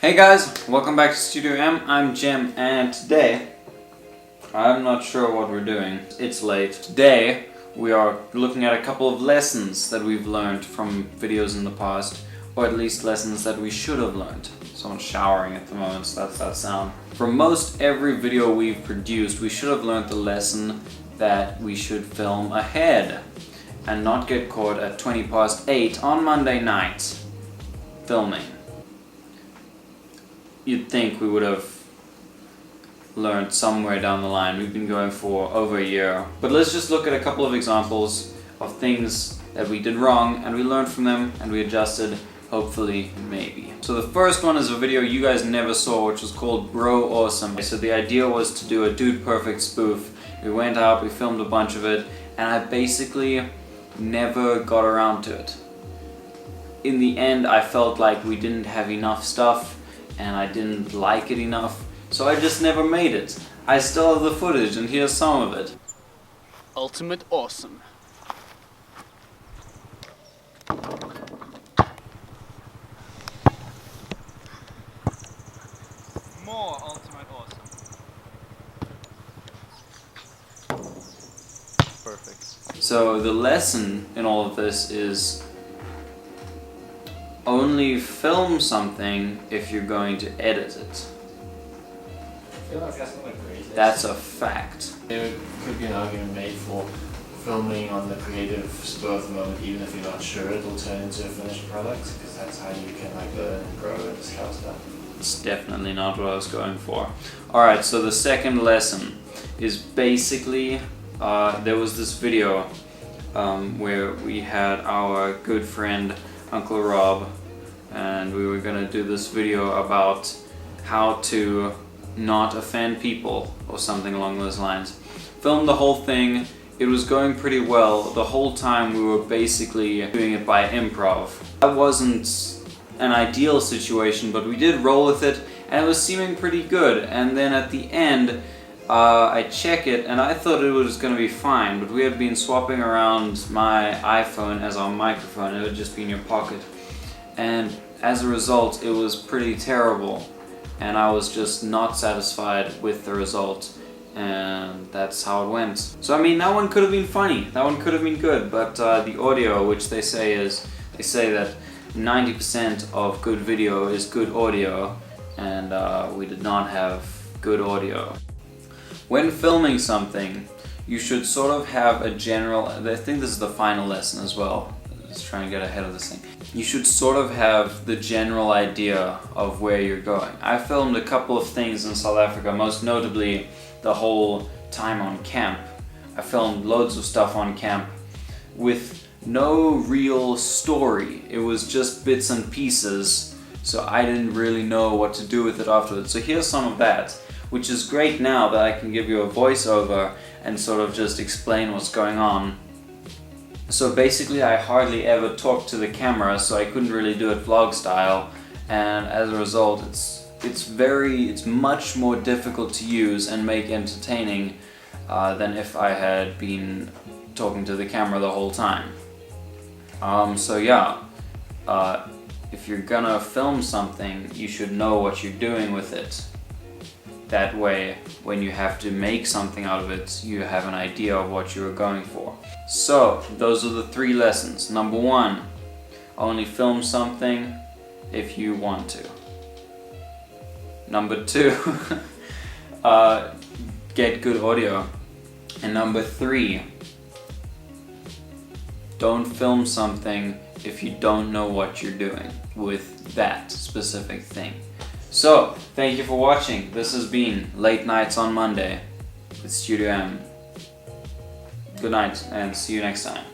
Hey guys, welcome back to Studio M. I'm Jim, and today, I'm not sure what we're doing. It's late. Today, we are looking at a couple of lessons that we've learned from videos in the past, or at least lessons that we should have learned. Someone's showering at the moment, so that's that sound. For most every video we've produced, we should have learned the lesson that we should film ahead and not get caught at 8:20 on Monday night filming. You'd think we would have learned somewhere down the line. We've been going for over a year. But let's just look at a couple of examples of things that we did wrong and we learned from them and we adjusted, hopefully, maybe. So the first one is a video you guys never saw, which was called Bro Awesome. So the idea was to do a Dude Perfect spoof. We went out, we filmed a bunch of it, and I basically never got around to it. In the end, I felt like we didn't have enough stuff and I didn't like it enough, so I just never made it. I still have the footage, and here's some of it. Ultimate Awesome. More Ultimate Awesome. Perfect. So the lesson in all of this is only film something if you're going to edit it. I feel like that's not a great. That's a fact. There could be an argument made for filming on the creative spur of the moment, even if you're not sure it'll turn into a finished product, because that's how you can learn and grow and discover stuff. It's definitely not what I was going for. Alright, so the second lesson is basically, there was this video where we had our good friend Uncle Rob, and we were gonna do this video about how to not offend people or something along those lines. Filmed the whole thing. It was going pretty well. The whole time we were basically doing it by improv. That wasn't an ideal situation, but we did roll with it and it was seeming pretty good. And then at the end, I check it and I thought it was gonna be fine, but we had been swapping around my iPhone as our microphone. It would just be in your pocket. And as a result, it was pretty terrible. And I was just not satisfied with the result. And that's how it went. So I mean, that one could have been funny. That one could have been good, but the audio, which they say that 90% of good video is good audio, and we did not have good audio. When filming something, you should sort of have a general, I think this is the final lesson as well, just trying to get ahead of this thing. You should sort of have the general idea of where you're going. I filmed a couple of things in South Africa, most notably the whole time on camp. I filmed loads of stuff on camp with no real story. It was just bits and pieces, so I didn't really know what to do with it afterwards. So here's some of that, which is great now that I can give you a voiceover and sort of just explain what's going on. So basically I hardly ever talked to the camera, so I couldn't really do it vlog style, and as a result it's much more difficult to use and make entertaining than if I had been talking to the camera the whole time. So yeah, if you're gonna film something, you should know what you're doing with it. That way, when you have to make something out of it, you have an idea of what you're going for. So, those are the 3 lessons. Number 1, only film something if you want to. Number 2, get good audio. And number 3, don't film something if you don't know what you're doing with that specific thing. So, thank you for watching. This has been Late Nights on Monday with Studio M. Good night and see you next time.